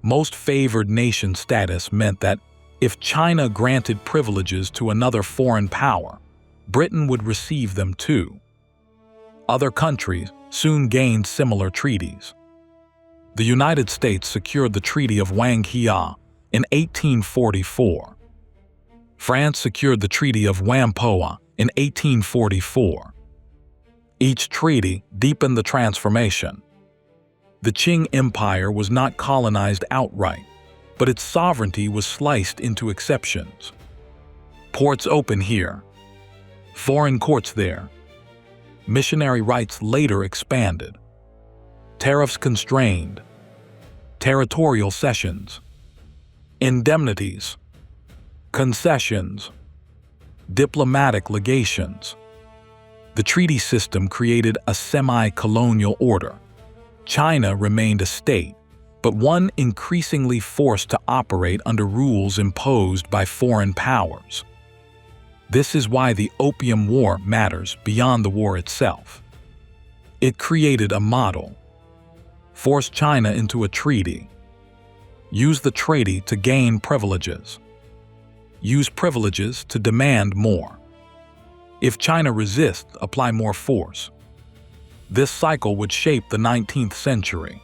S1: Most favored nation status meant that if China granted privileges to another foreign power, Britain would receive them too. Other countries soon gained similar treaties. The United States secured the Treaty of Wangheia in 1844. France secured the Treaty of Whampoa in 1844. Each treaty deepened the transformation. The Qing Empire was not colonized outright, but its sovereignty was sliced into exceptions. Ports open here, foreign courts there. Missionary rights later expanded. Tariffs constrained. Territorial cessions. Indemnities. Concessions. Diplomatic legations. The treaty system created a semi-colonial order. China remained a state, but one increasingly forced to operate under rules imposed by foreign powers. This is why the Opium War matters beyond the war itself. It created a model. Force China into a treaty. Use the treaty to gain privileges. Use privileges to demand more. If China resists, apply more force. This cycle would shape the 19th century.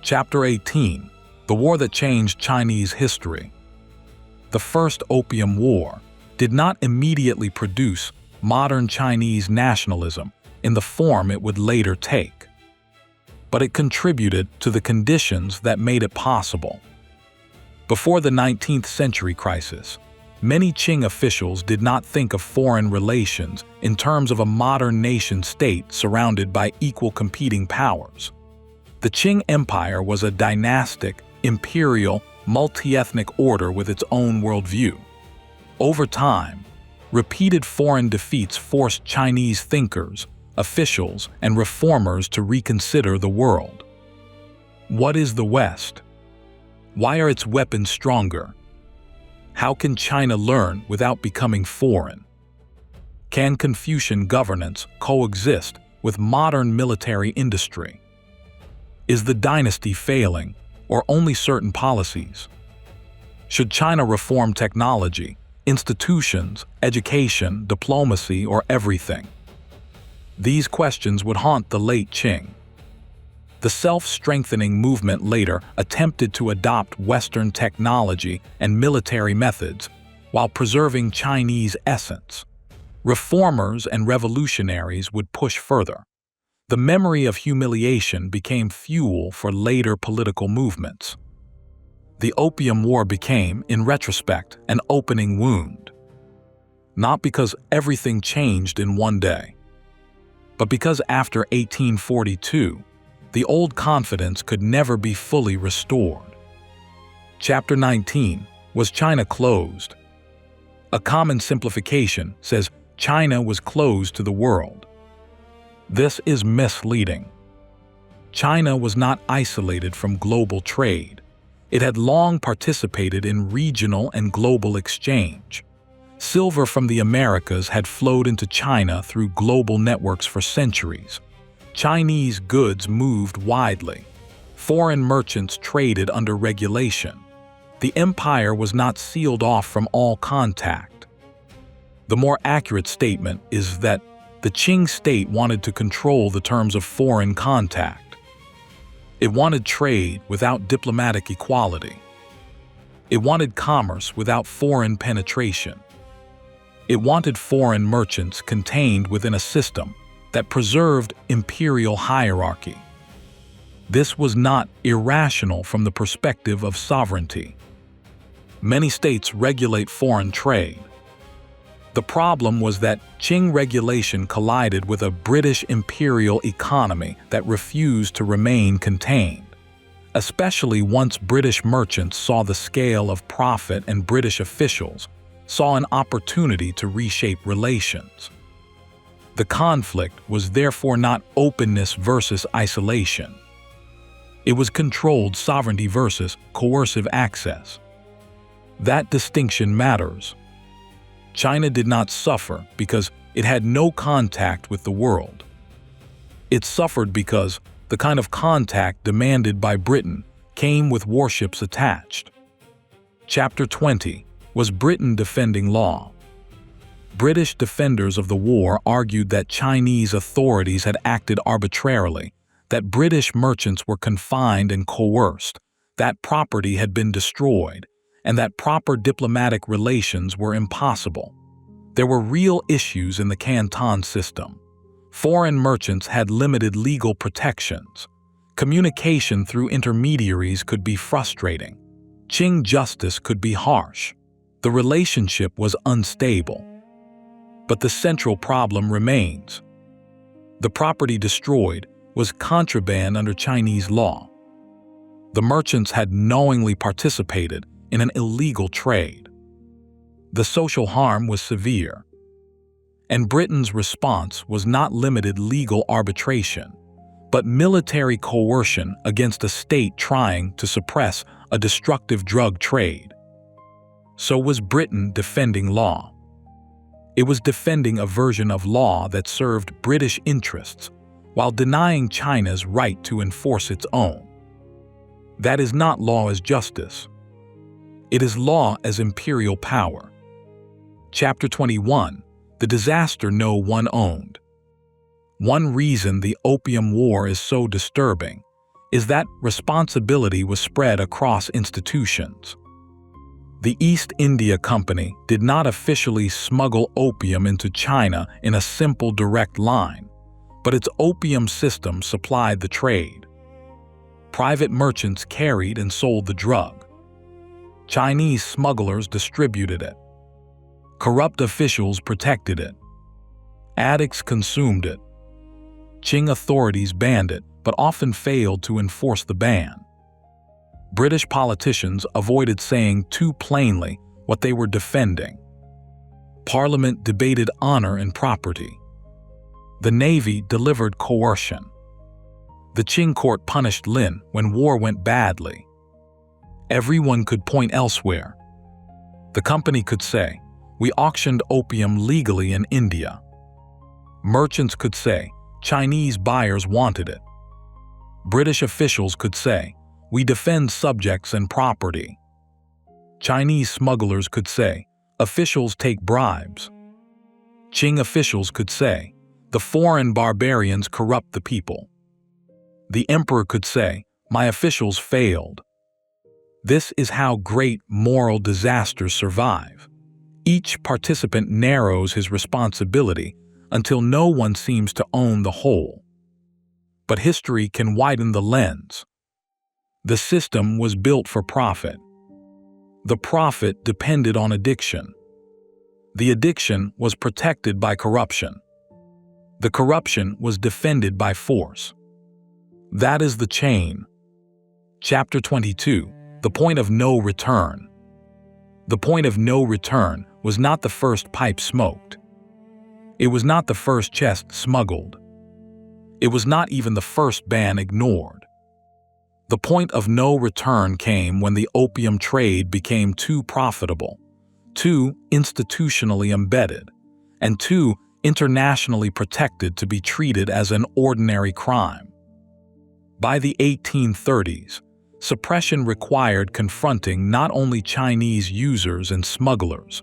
S1: Chapter 18. the war that changed Chinese history. The First Opium War did not immediately produce modern Chinese nationalism in the form it would later take, but it contributed to the conditions that made it possible. Before the 19th century crisis, many Qing officials did not think of foreign relations in terms of a modern nation-state surrounded by equal competing powers. The Qing Empire was a dynastic, imperial, multi-ethnic order with its own worldview. Over time, repeated foreign defeats forced Chinese thinkers, officials, and reformers to reconsider the world. What is the West? Why are its weapons stronger? How can China learn without becoming foreign? Can Confucian governance coexist with modern military industry? Is the dynasty failing, or only certain policies? Should China reform technology, institutions, education, diplomacy, or everything? These questions would haunt the late Qing. The self-strengthening movement later attempted to adopt Western technology and military methods while preserving Chinese essence. Reformers and revolutionaries would push further. The memory of humiliation became fuel for later political movements. The Opium War became, in retrospect, an opening wound. Not because everything changed in one day, but because after 1842, the old confidence could never be fully restored. Chapter 19, Was China Closed? A common simplification says China was closed to the world. This is misleading. China was not isolated from global trade. It had long participated in regional and global exchange. Silver from the Americas had flowed into China through global networks for centuries. Chinese goods moved widely. Foreign merchants traded under regulation. The empire was not sealed off from all contact. The more accurate statement is that the Qing state wanted to control the terms of foreign contact. It wanted trade without diplomatic equality. It wanted commerce without foreign penetration. It wanted foreign merchants contained within a system that preserved imperial hierarchy. This was not irrational from the perspective of sovereignty. Many states regulate foreign trade. The problem was that Qing regulation collided with a British imperial economy that refused to remain contained, especially once British merchants saw the scale of profit and British officials saw an opportunity to reshape relations. The conflict was therefore not openness versus isolation. It was controlled sovereignty versus coercive access. That distinction matters. China did not suffer because it had no contact with the world. It suffered because the kind of contact demanded by Britain came with warships attached. Chapter 20, Was Britain Defending Law? British defenders of the war argued that Chinese authorities had acted arbitrarily, that British merchants were confined and coerced, that property had been destroyed, and that proper diplomatic relations were impossible. There were real issues in the Canton System. Foreign merchants had limited legal protections. Communication through intermediaries could be frustrating. Qing justice could be harsh. The relationship was unstable. But the central problem remains. The property destroyed was contraband under Chinese law. The merchants had knowingly participated in an illegal trade. The social harm was severe. And Britain's response was not limited legal arbitration, but military coercion against a state trying to suppress a destructive drug trade. So was Britain defending law? It was defending a version of law that served British interests while denying China's right to enforce its own. That is not law as justice. It is law as imperial power. Chapter 21, The Disaster No One Owned. One reason the Opium War is so disturbing is that responsibility was spread across institutions. The East India Company did not officially smuggle opium into China in a simple direct line, but its opium system supplied the trade. Private merchants carried and sold the drug. Chinese smugglers distributed it. Corrupt officials protected it. Addicts consumed it. Qing authorities banned it, but often failed to enforce the ban. British politicians avoided saying too plainly what they were defending. Parliament debated honor and property. The Navy delivered coercion. The Qing court punished Lin when war went badly. Everyone could point elsewhere. The company could say, "We auctioned opium legally in India." Merchants could say, "Chinese buyers wanted it." British officials could say, "We defend subjects and property." Chinese smugglers could say, "Officials take bribes." Qing officials could say, "The foreign barbarians corrupt the people." The emperor could say, "My officials failed." This is how great moral disasters survive. Each participant narrows his responsibility until no one seems to own the whole. But history can widen the lens. The system was built for profit. The profit depended on addiction. The addiction was protected by corruption. The corruption was defended by force. That is the chain. Chapter 22. The point of no return. The point of no return was not the first pipe smoked. It was not the first chest smuggled. It was not even the first ban ignored. The point of no return came when the opium trade became too profitable, too institutionally embedded, and too internationally protected to be treated as an ordinary crime. By the 1830s, suppression required confronting not only Chinese users and smugglers,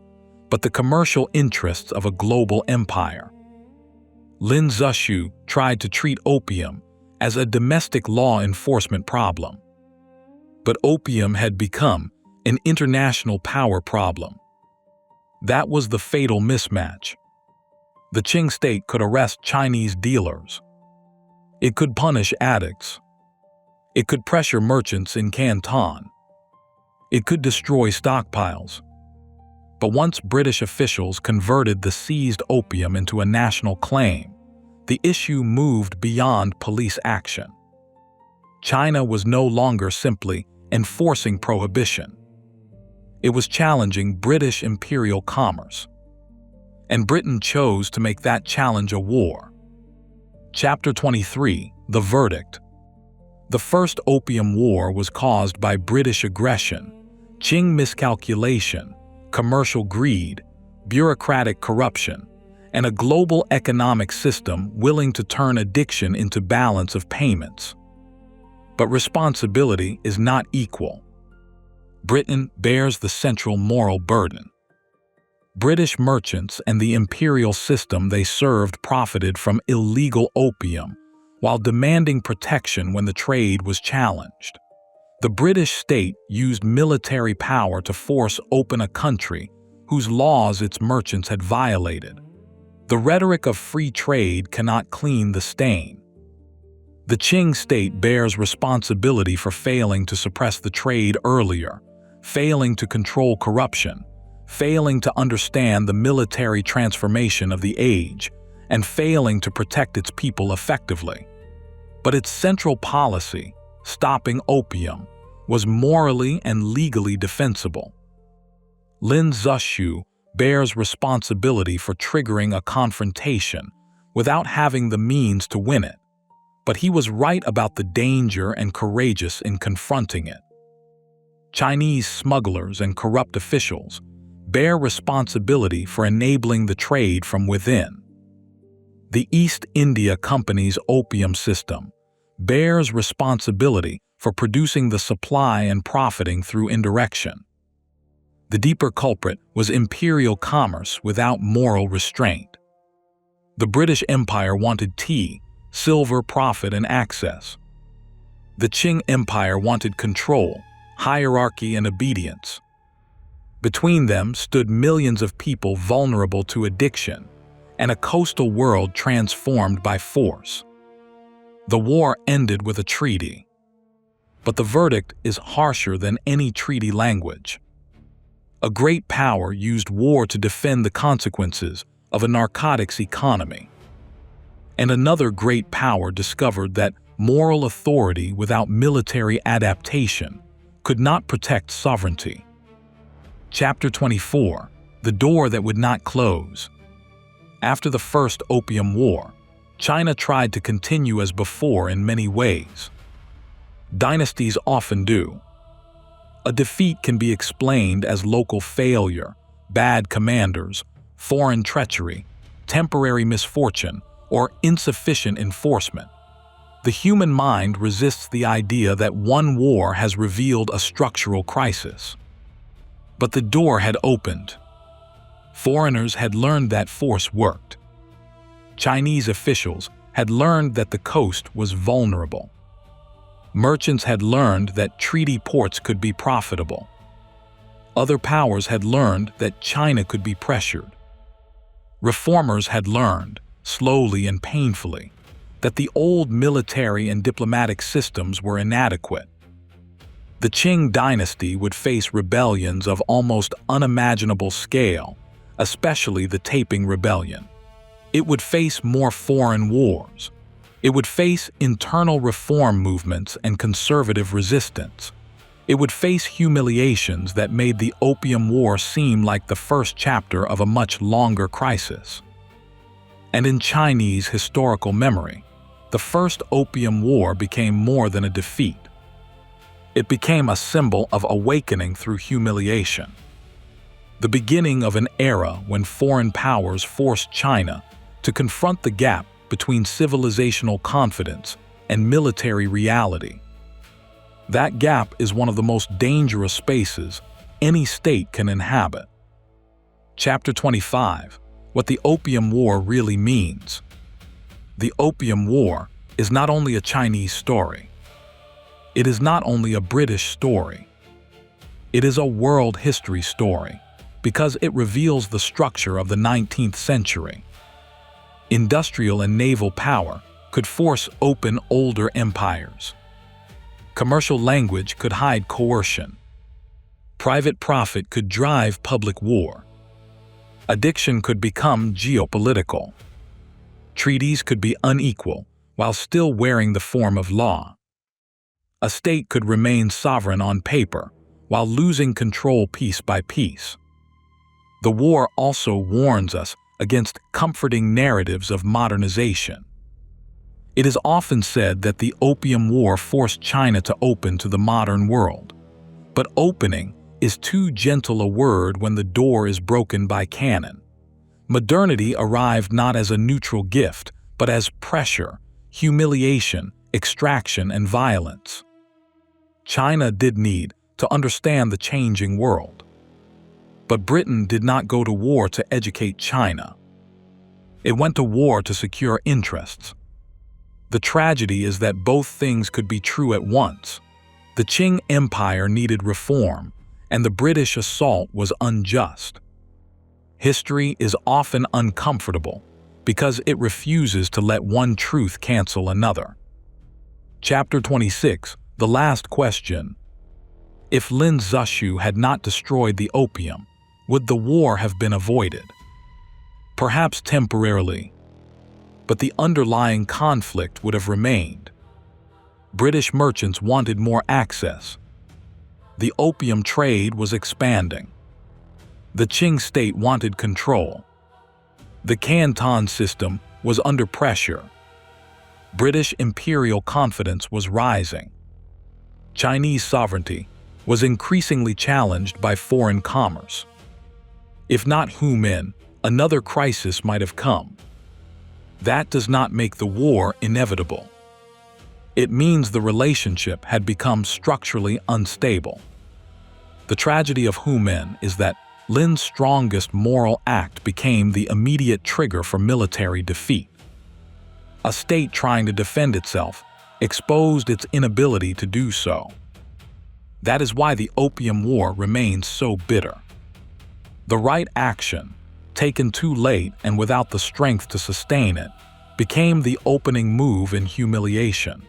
S1: but the commercial interests of a global empire. Lin Zexu tried to treat opium as a domestic law enforcement problem. But opium had become an international power problem. That was the fatal mismatch. The Qing state could arrest Chinese dealers. It could punish addicts. It could pressure merchants in Canton. It could destroy stockpiles. But once British officials converted the seized opium into a national claim, the issue moved beyond police action. China was no longer simply enforcing prohibition. It was challenging British imperial commerce. And Britain chose to make that challenge a war. Chapter 23. The verdict. The First Opium War was caused by British aggression, Qing miscalculation, commercial greed, bureaucratic corruption, and a global economic system willing to turn addiction into balance of payments. But responsibility is not equal. Britain bears the central moral burden. British merchants and the imperial system they served profited from illegal opium while demanding protection when the trade was challenged. The British state used military power to force open a country whose laws its merchants had violated. The rhetoric of free trade cannot clean the stain. The Qing state bears responsibility for failing to suppress the trade earlier, failing to control corruption, failing to understand the military transformation of the age, and failing to protect its people effectively. But its central policy, stopping opium, was morally and legally defensible. Lin Zexu bears responsibility for triggering a confrontation without having the means to win it, but he was right about the danger and courageous in confronting it. Chinese smugglers and corrupt officials bear responsibility for enabling the trade from within. The East India Company's opium system bears responsibility for producing the supply and profiting through indirection. The deeper culprit was imperial commerce without moral restraint. The British Empire wanted tea, silver, profit, and access. The Qing Empire wanted control, hierarchy, and obedience. Between them stood millions of people vulnerable to addiction and a coastal world transformed by force. The war ended with a treaty, but the verdict is harsher than any treaty language. A great power used war to defend the consequences of a narcotics economy, and another great power discovered that moral authority without military adaptation could not protect sovereignty. Chapter 24: The Door That Would Not Close. After the First Opium War, China tried to continue as before in many ways. Dynasties often do. A defeat can be explained as local failure, bad commanders, foreign treachery, temporary misfortune, or insufficient enforcement. The human mind resists the idea that one war has revealed a structural crisis. But the door had opened. Foreigners had learned that force worked. Chinese officials had learned that the coast was vulnerable. Merchants had learned that treaty ports could be profitable. Other powers had learned that China could be pressured. Reformers had learned, slowly and painfully, that the old military and diplomatic systems were inadequate. The Qing dynasty would face rebellions of almost unimaginable scale, especially the Taiping Rebellion. It would face more foreign wars. It would face internal reform movements and conservative resistance. It would face humiliations that made the Opium War seem like the first chapter of a much longer crisis. And in Chinese historical memory, the First Opium War became more than a defeat. It became a symbol of awakening through humiliation. The beginning of an era when foreign powers forced China to confront the gap between civilizational confidence and military reality. That gap is one of the most dangerous spaces any state can inhabit. Chapter 25: What the Opium War Really Means. The Opium War is not only a Chinese story. It is not only a British story. It is a world history story because it reveals the structure of the 19th century. Industrial and naval power could force open older empires. Commercial language could hide coercion. Private profit could drive public war. Addiction could become geopolitical. Treaties could be unequal while still wearing the form of law. A state could remain sovereign on paper while losing control piece by piece. The war also warns us against comforting narratives of modernization. It is often said that the Opium War forced China to open to the modern world. But opening is too gentle a word when the door is broken by cannon. Modernity arrived not as a neutral gift, but as pressure, humiliation, extraction, and violence. China did need to understand the changing world. But Britain did not go to war to educate China. It went to war to secure interests. The tragedy is that both things could be true at once. The Qing Empire needed reform, and the British assault was unjust. History is often uncomfortable because it refuses to let one truth cancel another. Chapter 26: The Last Question. If Lin Zexu had not destroyed the opium, would the war have been avoided? Perhaps temporarily, but the underlying conflict would have remained. British merchants wanted more access. The opium trade was expanding. The Qing state wanted control. The Canton System was under pressure. British imperial confidence was rising. Chinese sovereignty was increasingly challenged by foreign commerce. If not Humin, another crisis might have come. That does not make the war inevitable. It means the relationship had become structurally unstable. The tragedy of Humin is that Lin's strongest moral act became the immediate trigger for military defeat. A state trying to defend itself exposed its inability to do so. That is why the Opium War remains so bitter. The right action, taken too late and without the strength to sustain it, became the opening move in humiliation.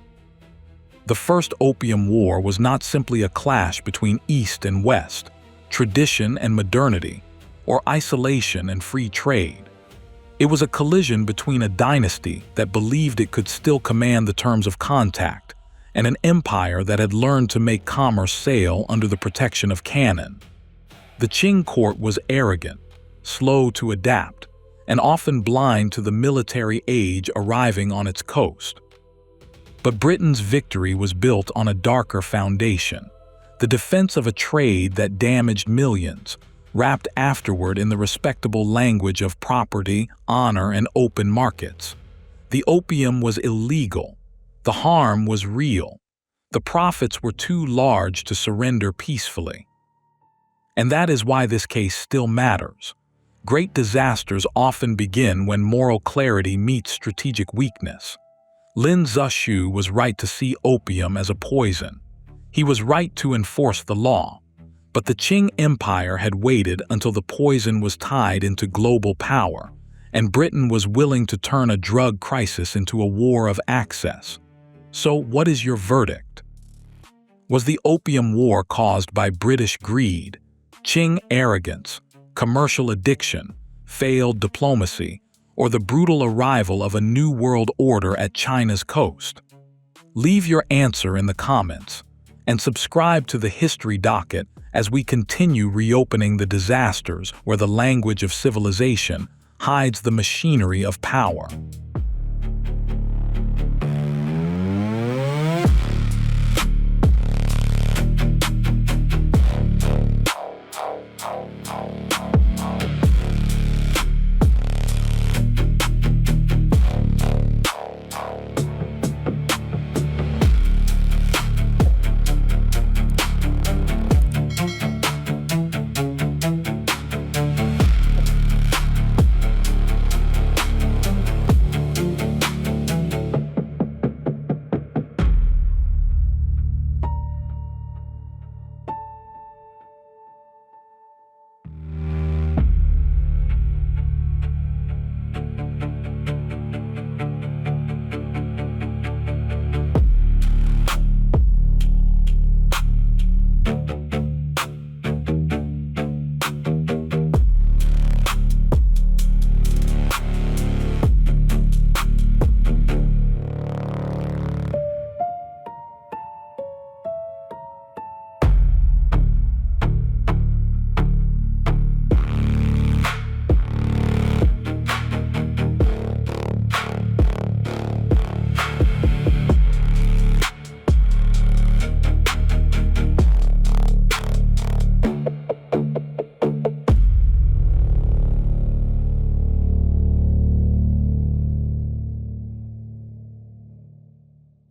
S1: The First Opium War was not simply a clash between East and West, tradition and modernity, or isolation and free trade. It was a collision between a dynasty that believed it could still command the terms of contact and an empire that had learned to make commerce sail under the protection of cannon. The Qing court was arrogant, slow to adapt, and often blind to the military age arriving on its coast. But Britain's victory was built on a darker foundation, the defense of a trade that damaged millions, wrapped afterward in the respectable language of property, honor, and open markets. The opium was illegal. The harm was real. The profits were too large to surrender peacefully. And that is why this case still matters. Great disasters often begin when moral clarity meets strategic weakness. Lin Zexu was right to see opium as a poison. He was right to enforce the law. But the Qing Empire had waited until the poison was tied into global power, and Britain was willing to turn a drug crisis into a war of access. So what is your verdict? Was the Opium War caused by British greed, Qing arrogance, commercial addiction, failed diplomacy, or the brutal arrival of a new world order at China's coast? Leave your answer in the comments, and subscribe to the History Docket as we continue reopening the disasters where the language of civilization hides the machinery of power.